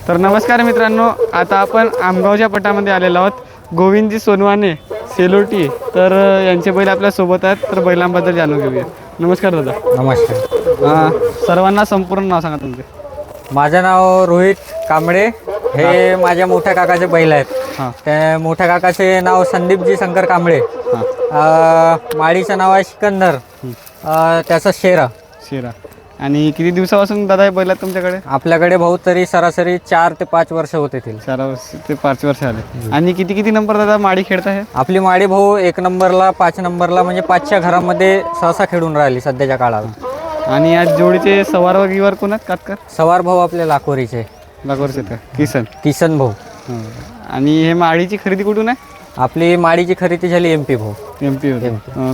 तर नमस्कार मित्रांनो, आता आपण आमगावच्या पटामध्ये आलेलो आहोत. गोविंदजी सोनवाने सेलोटी तर यांचे बैल आपल्या सोबत आहेत. तर बैलांबद्दल जाणून घेऊया. नमस्कार दादा. नमस्कार. सर्वांना संपूर्ण नाव सांगा तुमचे. माझं नाव रोहित कांबळे. हे माझ्या मोठ्या काकाचे बैल आहेत. हां त्या मोठ्या काकाचे नाव संदीपजी शंकर कांबळे. माळीचं नाव आहे सिकंदर. त्याचा शेरा. शिरा. आणि किती दिवसापासून दादा हे बैल आहेत तुमच्याकडे? आपल्याकडे भाऊ तरी सरासरी 4 ते 5 वर्ष होते. 4 वर्ष ते 5 वर्ष आले. आणि किती नंबर दादा माडी खेळता हे? आपली माडी भाऊ 1 नंबरला 5 नंबरला म्हणजे 5च्या घरामध्ये सहसा खेळून राहिली सध्याच्या काळात. आणि आज जोडीचे सवार वगैरे कोण आहेत? कातकर सवार भाऊ आपले लाकोरीचे. लाखोरचे आहेत का? किसन भाऊ. आणि हे माडीची खरेदी कुठून आहे? आपली माडीची खरेदी झाली MP भाऊ. MP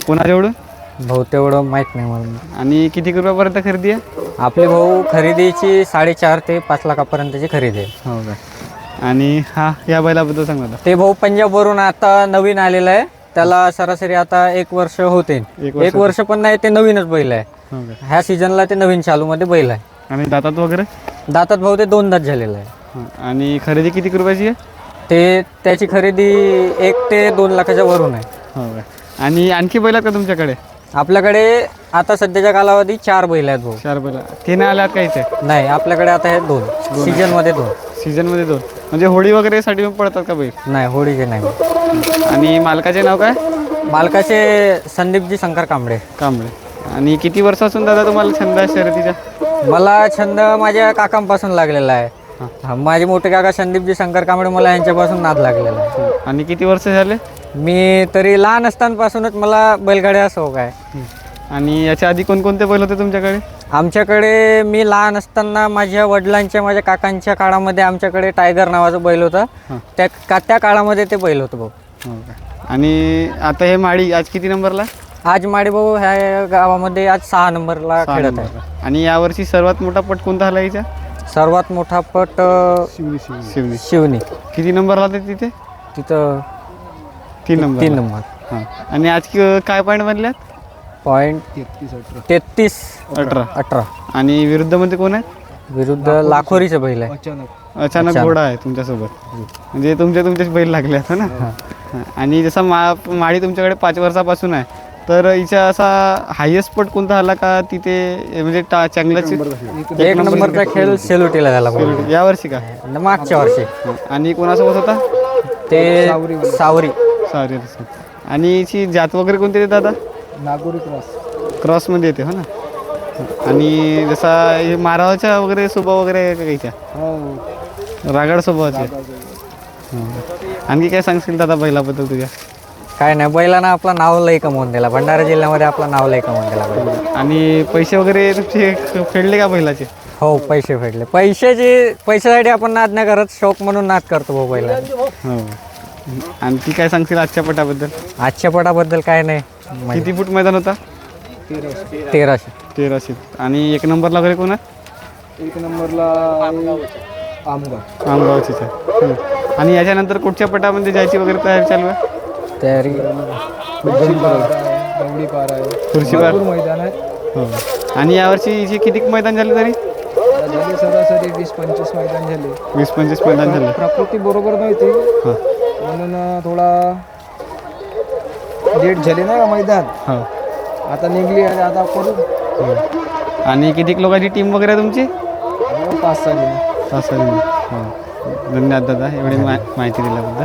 कोणा जेवढं भाऊ तेवढं माहीत नाही मला. आणि किती रुपयापर्यंत खरेदी आहे? आपली भाऊ खरेदीची 4.5 ते 5 लाखापर्यंतची खरेदी आहे. हो का? आणि या बैलाबद्दल सांग दादा. ते भाऊ पंजाबवरून आता नवीन आलेलं आहे. त्याला सरासरी आता 1 वर्ष होते. 1 वर्ष पण नाही, ते नवीनच बैल आहे. हो का? ह्या सीझनला ते नवीन चालूमध्ये बैल आहे. आणि दातात वगैरे? दातात भाऊ ते 2 दात झालेलं आहे. आणि खरेदी किती रुपयाची आहे? त्याची खरेदी 1 ते 2 लाखाच्या वरून आहे. हो का? आणि आणखी बैल आहेत का तुमच्याकडे? आपल्याकडे आता सध्याच्या कालावधी 4 बैल आहेत भाऊ. 4 बैल. 3 आल्यात का इथे? नाही, आपल्याकडे आता हे 2 सीझनमध्ये 2. सीझनमध्ये 2 म्हणजे होळी वगैरे साठी पडतात का बैल? नाही, होळीचे नाही. आणि मालकाचे नाव काय? मालकाचे संदीपजी शंकर कांबळे. कांबळे. आणि किती वर्षापासून दादा तुम्हाला छंद आहे शर्यतीचा? मला छंद माझ्या काकांपासून लागलेला आहे. माझे मोठे काका संदीपजी शंकर कांबळे, मला यांच्यापासून नाद लागलेला आहे. आणि किती वर्ष झाले? मी तरी लहान असतानापासूनच मला बैलगाड्या शौक आहे. आणि याच्या आधी कोणकोणते बैल होते तुमच्याकडे? आमच्याकडे मी लहान असताना माझ्या वडिलांच्या माझ्या काकांच्या काळामध्ये आमच्याकडे टायगर नावाचं बैल होतं. त्या काळामध्ये ते बैल होतं भाऊ. हो का? आणि आता हे माळी आज किती नंबरला? आज माडी भाऊ ह्या गावामध्ये आज 6 नंबरला खेळत आहे. आणि यावर्षी सर्वात मोठा पट कोणता आला याचा? सर्वात मोठा पट शिवनी. किती नंबरला ते तिथे? तिथं 3 नंबर. 3 नंबर. हां. आणि आज काय पॉईंट बनल्यात? पॉईंट 33-18. आणि विरुद्धमध्ये कोण आहे? विरुद्ध लाखोरीचं बैल आहे. अचानक घोडा आहे तुमच्यासोबत. म्हणजे तुमचे बैल लागले आहेत ना. आणि जसा माळी तुमच्याकडे 5 वर्षापासून आहे, तर हिचा असा हायेस्ट पट कोणता आला का तिथे? म्हणजे चांगलाच 1 नंबरचा खेळ सेलोटीला झाला भाऊ. यावर्षी का? मागच्या वर्षी. आणि कोणासोबत होता ते? सावरी. आणि हिची जात वगैरे कोणती येते दादा? नागोरी क्रॉसमध्ये येते हो ना. आणि जसा हे मारावाच्या वगैरे स्वभाव वगैरे काहीच्या रागड स्वभावाचे. आणखी काय सांगशील दादा बैलाबद्दल तुझ्या? काय नाही, बैलानं आपलं नाव लय कमवून दिला. भंडारा जिल्ह्यामध्ये आपलं नाव लय कमवून दिला. आणि पैसे वगैरे तुमचे फेडले का बैलाचे? हो, पैसे फेडले. पैशासाठी आपण नाद नाही करत, शौक म्हणून नाद करतो भाऊ बैला. हो. आणखी काय सांगशील आजच्या पटाबद्दल? आजच्या पटाबद्दल काय नाही. किती फूट मैदान होता? 1300. आणि 1 नंबरला वगैरे कोण आहे? 1 नंबरला आमगावचीच आहे. आणि याच्यानंतर कुठच्या पटामध्ये जायची वगैरे तयारी चालू आहे? तयारी खुर्शीपार मैदान आहे. हो. आणि यावर्षी हिचे किती मैदान झाले तरी? झाली सरासरी 20-25 मैदान झाले. 20-25 मैदान झाले. प्रकृती बरोबर नव्हती हां. म्हणून थोडा लेट झाले ना मैदान. हो. आता निघली आणि आता करू. आणि किती लोकांची टीम वगैरे आहे तुमची? 5-6 जण. 5 जण. हो. धन्यवाद दादा एवढी माहिती दिल्याबद्दल.